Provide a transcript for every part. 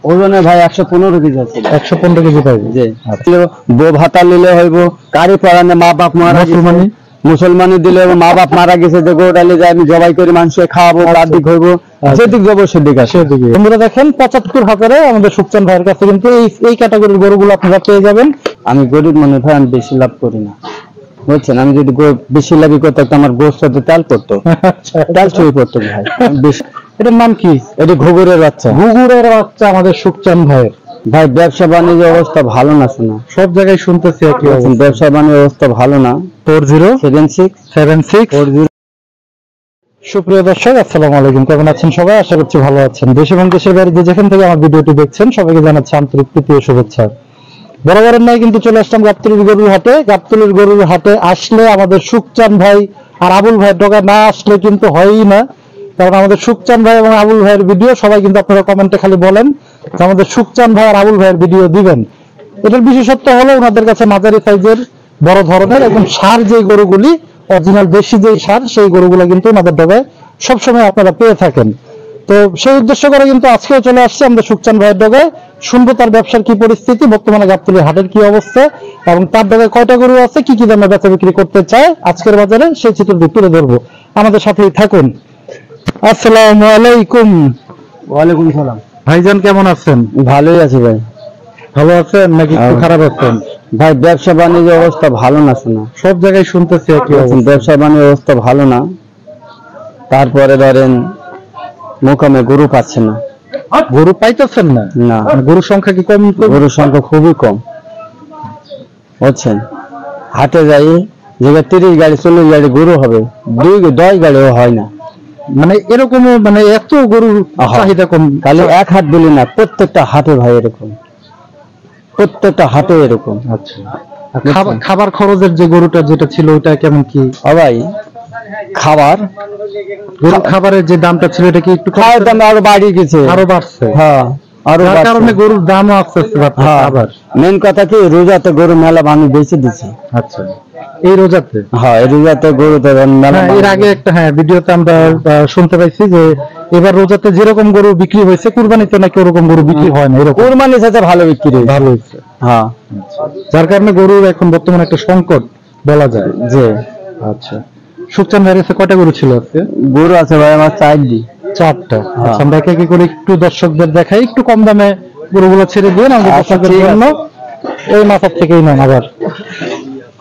ওজনে ভাই 115 কেজি আছে। 115 কেজি পাইবে। জি। বউ ভাতা নিলে হইব, গাড়ি পড়ানে মা বাপ মারা গেছে, মুসলমানি দিলে মা বাপ মারা গেছে, যে গোটা নিয়ে আমি জবাই করে মানুষকে খাওয়াবো, তাদিক হইব, যেদিক যাবো সেদিক আছে। বন্ধুরা দেখেন 75,000-এ আমাদের সুকচান ভাইয়ের কাছে কিন্তু এই ক্যাটাগরির গরুগুলো আপনারা পেয়ে যাবেন। আমি গরিব মানুষ ভাই, আমি বেশি লাভ করি না, বুঝছেন। আমি যদি বেশি লাভই করতাম আমার গোস্ত তেল পড়তো, তেল চুরি পড়তো ভাই। এটার নাম কি? এটা ঘুঘুরের বাচ্চা। ঘুঘুরের বাচ্চা আমাদের সুকচান ভাইয়ের। ভাই ব্যবসা বাণিজ্য অবস্থা ভালো না, শোনা সব জায়গায় শুনতেছি একই অবস্থা। ব্যবসা বাণিজ্য অবস্থা ভালো না। 40767640। সুপ্রিয় দর্শক, আসসালামু আলাইকুম। কেমন আছেন সবাই? আশা করছি ভালো আছেন। দেশ এবং দেশের বাইরে যেখান থেকে আমার ভিডিওটি দেখছেন সবাইকে জানাচ্ছি আন্তরিক প্রীতি ও শুভেচ্ছা। বরাবরের নয় কিন্তু চলে আসলাম গাবতলীর গরুর হাটে। গাবতলীর গরুর হাটে আসলে আমাদের সুকচান ভাই আর আবুল ভাইয়ের ডগা না আসলে কিন্তু হয়ই না। কারণ আমাদের সুকচান ভাই এবং আবুল ভাইয়ের ভিডিও সবাই কিন্তু আপনারা কমেন্টে খালি বলেন যে আমাদের সুকচান ভাই আর আবুল ভাইয়ের ভিডিও দিবেন। এটার বিশেষত্ব হলো ওনাদের কাছে মাঝারি সাইজের বড় ধরনের এবং সার যে গরুগুলি অরিজিনাল দেশি যে সার, সেই গরুগুলো কিন্তু ওনাদের ডগায় সবসময় আপনারা পেয়ে থাকেন। তো সেই উদ্দেশ্য করে কিন্তু আজকেও চলে আসছে আমাদের সুকচান ভাইয়ের ডগায়। শুনবো তার ব্যবসার কি পরিস্থিতি, বর্তমানে গাবতলীর হাটের কি অবস্থা এবং তার ডগায় কয়টা গরু আছে, কি কি দামে বেচা বিক্রি করতে চায় আজকের বাজারে, সেই চিত্রটি তুলে ধরবো। আমাদের সাথেই থাকুন। আসসালামু আলাইকুম। ওয়ালাইকুম সালাম। ভাইজান কেমন আছেন? ভালোই আছি ভাই। ভালো আছেন নাকি একটু খারাপ আছেন? ভাই ব্যবসা বাণিজ্য অবস্থা ভালো না, শোনা সব জায়গায় শুনতেছি একই অবস্থা। ব্যবসা বাণিজ্য অবস্থা ভালো না, তারপরে ধরেন মোকামে গরু পাচ্ছে না। গরু পাইতেছেন না? না। গরুর সংখ্যা কি কম? গরুর সংখ্যা খুবই কম, বুঝছেন। হাটে যাই যেটা 30 গাড়ি 40 গাড়ি গরু হবে, 10 গাড়িও হয় না। মানে এরকম, মানে এত গরুর চাহিদা কম। খালি এক হাট বলি না, প্রত্যেকটা হাটে ভাই এরকম, প্রত্যেকটা হাটে এরকম। আচ্ছা, খাবার খরচের যে গরুটা যেটা ছিল ওইটা কেমন কি? ভাই খাবারের যে দামটা ছিল এটা কি একটু খাওয়ার দাম আরো বাড়ি গেছে, আরো বাড়ছে? হ্যাঁ, আরো যার কারণে গরুর দামও আস্তে আস্তে বাড়ছে। আবার মেন কথা কি, রোজাতে গরু মেলা আমি বেঁচে দিছি। আচ্ছা, এই রোজাতে? হ্যাঁ, এই রোজাতে গরু মেলা। এর আগে একটা ভিডিওতে আমরা শুনতে পাইছি যে এবার রোজাতে যেরকম গরু বিক্রি হয়েছে কুরবানিতে নাকি ওরকম গরু বিক্রি হয় না। এরকম কুরবানির সাথে ভালো বিক্রি ভালো হয়েছে। হ্যাঁ, যার কারণে গরুর এখন বর্তমানে একটা সংকট বলা যায়। যে আচ্ছা, সুকচান ভাইয়ের কাছে কয়টা গরু ছিল আজকে? গরু আছে ভাই আমার 4টা। আচ্ছা, আমরা একে করে একটু দর্শকদের দেখাই, একটু কম দামে গরুগুলো ছেড়ে দিয়ে আমাদের দর্শকদের জন্য। এই মাথার থেকেই নেন। আবার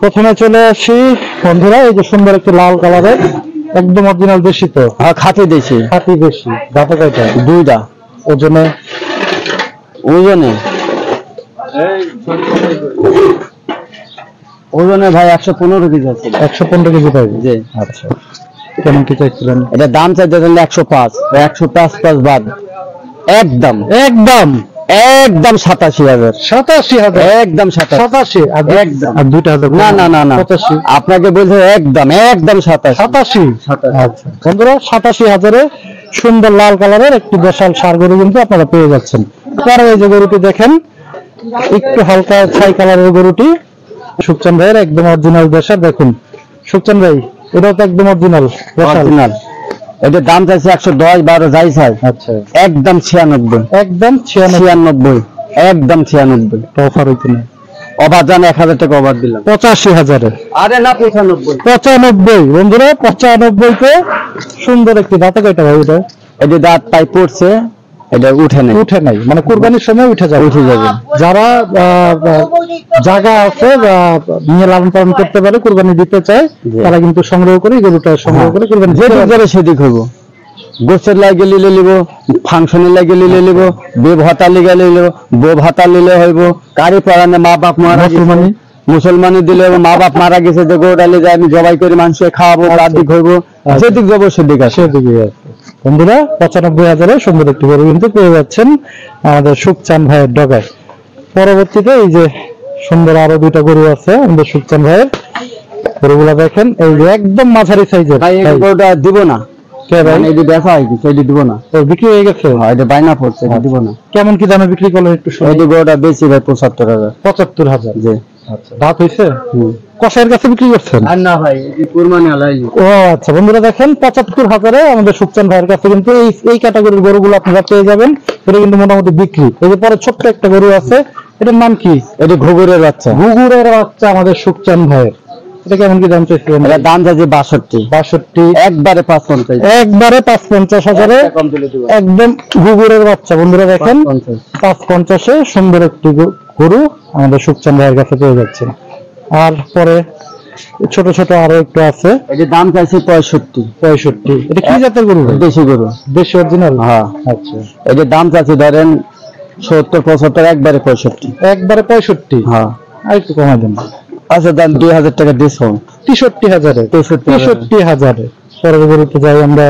প্রথমে চলে আসি বন্ধুরা, এই যে সুন্দর একটি লাল কালারের একদম অরিজিনাল দেশি। তো খাঁটি দেশি। খাঁটি দেশি। দাঁতে কয়টা? 2টা। ওজনে ভাই 115 কেজি আছে। 115 কেজি পাইবে। জি। আচ্ছা, কেমন কি চাইছিলেন? এটা দাম চাইতেছেন 105, 105 বাদ। একদম 87,000। 87,000? একদম 87। একদম। আর 2,000? না 85। আপনাকে বলছে একদম 87। আচ্ছা বন্ধুরা, 87,000-এ সুন্দর লাল কালারের একটি বিশাল ষাঁড় গরু কিন্তু আপনারা পেয়ে যাচ্ছেন। পরে এই যে গরুটি দেখেন, একটু হালকা ছাই কালারের গরুটি সুকচান ভাইয়ের একদম অরিজিনাল দেশার। দেখুন সুকচান ভাই, এটাও তো একদম অরিজিনাল। এটার দাম চাইছে 110, 12 যাই চাই। আচ্ছা, একদম 96। একদম 96। একদম 96। অফার হইতো না? অফার জান 1000 টাকা অফার দিলাম। 85,000-এ? আরে না, 95 বন্ধুরা, 95-তে সুন্দর একটি। দাঁতে কয়টা ভাই এটা? এটা দাঁত পাই পড়ছে, এটা উঠে নাই, মানে কুরবানির সময় উঠে যাবে। যারা জায়গা আছে বা নিয়ে লালন পালন করতে পারে, কুরবানি দিতে চায়, তারা কিন্তু সংগ্রহ করে গরুটা সংগ্রহ করে কুরবানি যেদিক যাবে সেদিক হইব। গোছের লাগে লিলে নিব, ফাংশনের লাগে লিলে নিব, বে ভাতা লিগে নিলে, বউ ভাতা নিলে হইব, গাড়ি পড়ানে মা বাপ মারা গেছে, মুসলমানি দিলে মা বাপ মারা গেছে, যে গরুটা নিয়ে আমি জবাই করে মানুষকে খাওয়াবো, তার দিক হইব, যেদিক যাবো সেদিক আছে। বন্ধুরা 95,000-এ সুন্দর একটি গরু কিন্তু পেয়ে যাচ্ছেন আমাদের সুকচান ভাইয়ের ডগায়। পরবর্তীতে এই যে সুন্দর আরো 2টা গরু আছে আমাদের সুকচান ভাইয়ের। গরুগুলা দেখেন, এই যে একদম মাঝারি সাইজের। গরুটা দিব না। বিক্রি হয়ে গেছে? এটা বাইনা পড়ছে, দিব না। কেমন কি দামে বিক্রি করলেন একটু শুনি? গরুটা বেশি ভাই 75,000। 75,000? জি। আচ্ছা, দাঁত হয়েছে? কষাইয়ের কাছে বিক্রি করছেন? আর না ভাই, এই কুরবানি আলাই। ও আচ্ছা, বন্ধুরা দেখেন 75,000-এ আমাদের সুখচান ভাইয়ের কাছে কিন্তু এই ক্যাটাগরির গরুগুলো আপনারা পেয়ে যাবেন। এটা কিন্তু মোটামুটি বিক্রি। এই যে পরে ছোট্ট একটা গরু আছে, এটার নাম কি? এটা ঘুঘুরের বাচ্চা। ঘুঘুরের বাচ্চা আমাদের সুখচান ভাইয়ের। এটা কেমন কি দাম চাইছেন? এটা দাম যাচ্ছে 62। একবারে 550। একবারে 550,000-এ একদম ঘুঘুরের বাচ্চা। বন্ধুরা দেখেন 550-এ সুন্দর একটি গরু আমাদের সুখচান ভাইয়ের কাছে পেয়ে যাচ্ছে। আর পরে ছোট ছোট আরো একটু আছে, এটার দাম চাইছে 65। এটা কি জাতের গরু? দেশি গরু, দেশি অরিজিনাল। হ্যাঁ। আচ্ছা, এটার দাম চাইছে ধরেন 70-75, একবারে 65। একবারে 65। হ্যাঁ, আর একটু কমাই দেন। আচ্ছা দেন 2000 টাকা ডিসকাউন্ট। 63,000-এ। 63,000-এ। পরের গরুতে যাই আমরা।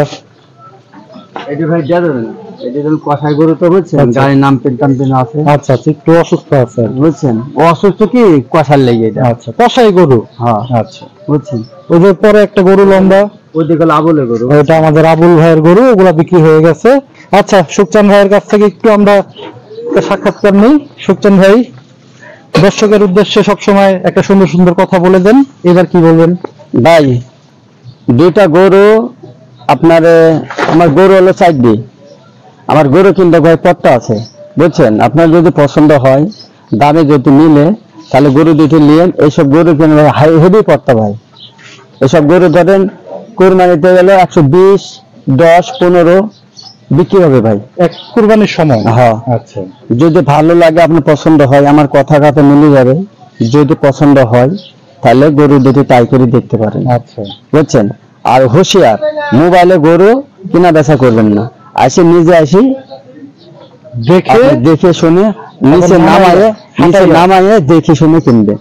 এটা ভাই দিয়ে দেবেন। এটা যেমন কষাই গরু তো বুঝছেন, গাড়ির নাম পেন্টাম পেন আছে। আচ্ছা আচ্ছা, একটু অসুস্থ আছে বুঝছেন, ও অসুস্থ কি কষার লেগে এটা। আচ্ছা, কষাই গরু। হ্যাঁ, আচ্ছা, বুঝছেন। ওই যে পরে একটা গরু লম্বা, ওইদিকে আবুলের গরু, ওইটা আমাদের আবুল ভাইয়ের গরু, ওগুলা বিক্রি হয়ে গেছে। আচ্ছা, সুখচান ভাইয়ের কাছ থেকে একটু আমরা একটা সাক্ষাৎকার নেই। সুখচান ভাই, দর্শকের উদ্দেশ্যে সবসময় একটা সুন্দর সুন্দর কথা বলে দেন, এবার কি বলবেন? ভাই দুইটা গরু আপনার, আমার গরু হলো 4টি। আমার গরু কিনতে ভাই পট্টা আছে, বুঝছেন। আপনার যদি পছন্দ হয়, দামে যদি মিলে, তাহলে গরু দুটো নিয়েন। এইসব গরু কিনে ভাই হেভি পট্টা ভাই। এসব গরু ধরেন কুরবানিতে গেলে 120, 10, 15 বিক্রি হবে ভাই এক কুরবানির সময়। হ্যাঁ, আচ্ছা, যদি ভালো লাগে, আপনার পছন্দ হয়, আমার কথা কথা মিলে যাবে। যদি পছন্দ হয় তাহলে গরু দুটি তাই করে দেখতে পারেন। আচ্ছা, বুঝছেন। আর হুঁশিয়ার, মোবাইলে গরু কিনা বেচা করবেন না। আসি নিজে আসি দেখে শুনে নিচে নামায়ে দেখে শুনে কিনবে।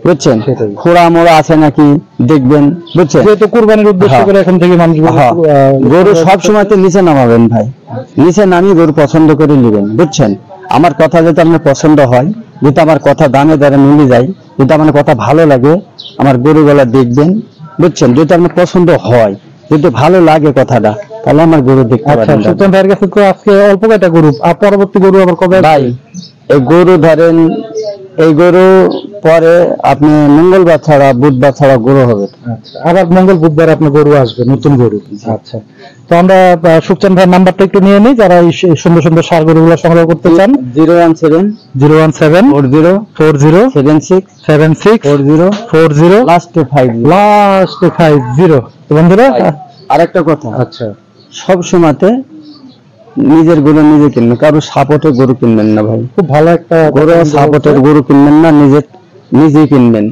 বুঝছেন, খোড়া মোড়া আছে নাকি দেখবেন। বুঝছেন, যেহেতু কুরবানির উদ্দেশ্য করে এখন থেকে মানুষ গরু সব সময় তো নিচে নামাবেন ভাই। নিচে নামিয়ে গরু পছন্দ করে নেবেন। বুঝছেন, আমার কথা যদি আপনার পছন্দ হয়, যদি আমার কথা দামে দাঁড়ে মিলে যায়, যদি আমার কথা ভালো লাগে, আমার গরুগুলা দেখবেন। বুঝছেন, যদি আপনার পছন্দ হয়, যদি ভালো লাগে কথাটা, তাহলে আমার গরু দেখতে পারেন। সুলতান ভাইয়ের কাছে তো আজকে অল্প কয়টা গরু, আর পরবর্তী গরু আবার কবে ভাই? এই গরু ধরেন, এই গরু পরে আপনি মঙ্গলবার ছাড়া বুধবার ছাড়া গরু হবে। আবার মঙ্গল বুধবার আপনার গরু আসবে, নতুন গরু। আচ্ছা, তো আমরা সুখচান ভাইয়ের নাম্বারটা একটু নিয়ে নিই, যারা এই সুন্দর সুন্দর সার গরুগুলো সংগ্রহ করতে চান। 017 40 76 40 লাস্টে 50। তো বন্ধুরা আরেকটা কথা, আচ্ছা, সব সময়তে নিজের গরু নিজে কিনবেন, কারো সাপোর্টের গরু কিনবেন না ভাই। খুব ভালো একটা গরু সাপোর্টের গরু কিনবেন না, নিজেই কিনবেন।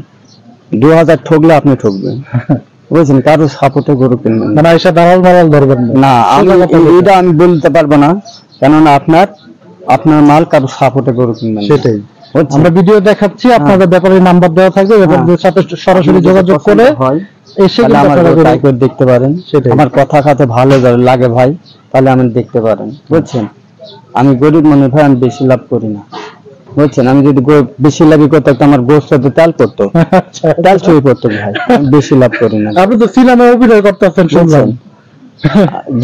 2000 ঠকলে আপনি ঠকবেন। বুঝছেন, কারো সাপোর্টের গরু কিনবেন মানে এসে দালাল ধরবেন না। এটা আমি বলতে পারবো না, কেননা আপনার মাল কারো সাপোর্টের গরু কিনবেন। সেটাই আমরা ভিডিও দেখাচ্ছি, আপনাদের ব্যাপারে নাম্বার দেওয়া থাকবে, ব্যাপারের সাথে সরাসরি যোগাযোগ করে এসে দেখতে পারেন। আমার কথা কাছে ভালো লাগে ভাই, তাহলে আমি দেখতে পারেন। বুঝছেন, আমি গরিব মানুষ ভাই, আমি বেশি লাভ করি না। বুঝছেন, আমি যদি বেশি লাভই করতে, আমার গোষ্ঠতে তেল পড়তো, তেল চুরি করতো ভাই। আমি বেশি লাভ করি না। আপনি তো সিনেমায় অভিনয় করতেছেন, শুনলাম।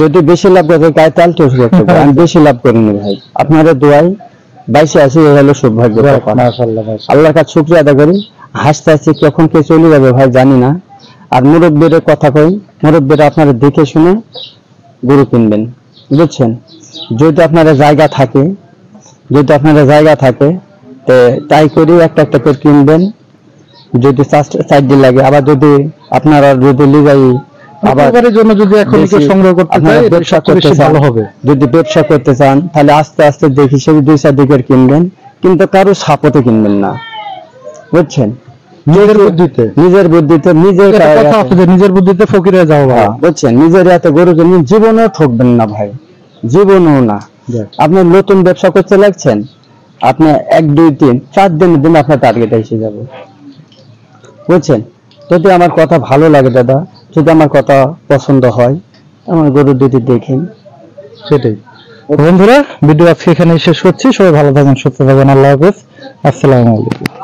যদি বেশি লাভ করতে গায়ে তেল চুরি করতো, আমি বেশি লাভ করিনি ভাই। আপনাদের দোয়াই বাইশে আসি, এ হলো সৌভাগ্য। আল্লাহর কাছে শুকরিয়া আদায় করি। হাসতে হাসতে কখন কে চলে যাবে ভাই জানি না। আর মুরব্বীর কথা কই, মুরব্বীরা আপনারা দেখে শুনে গরু কিনবেন। বুঝছেন, যদি আপনারা জায়গা থাকে, তো তাই করে একটা করে কিনবেন। যদি সাইড লাগে, আবার যদি আপনারা যদি লিগাই আবার জন্য যদি এখন সংগ্রহ করতে চান, ব্যবসা করতে ভালো হবে। যদি ব্যবসা করতে চান, তাহলে আস্তে আস্তে দেখি সে 2-4 দিকের কিনবেন, কিন্তু কারো সাপোর্টে কিনবেন না। বুঝছেন, নিজের বুদ্ধিতে ফকির হয়ে যাও। বুঝছেন, নিজের এত গরু কিনে জীবনেও ঠকবেন না ভাই, জীবনেও না। আপনি নতুন ব্যবসা করতে লাগছেন, আপনি 1, 2, 3, 4 দিনের দিন আপনার টার্গেট এসে যাবে। বুঝছেন, যদি আমার কথা ভালো লাগে দাদা, যদি আমার কথা পছন্দ হয়, আমার গরু দুটি দেখেন। সেটাই বন্ধুরা, ভিডিও আজকে এখানে শেষ করছি। সবাই ভালো থাকবেন, সুস্থ থাকবেন। আল্লাহ হাফেজ, আসসালামু আলাইকুম।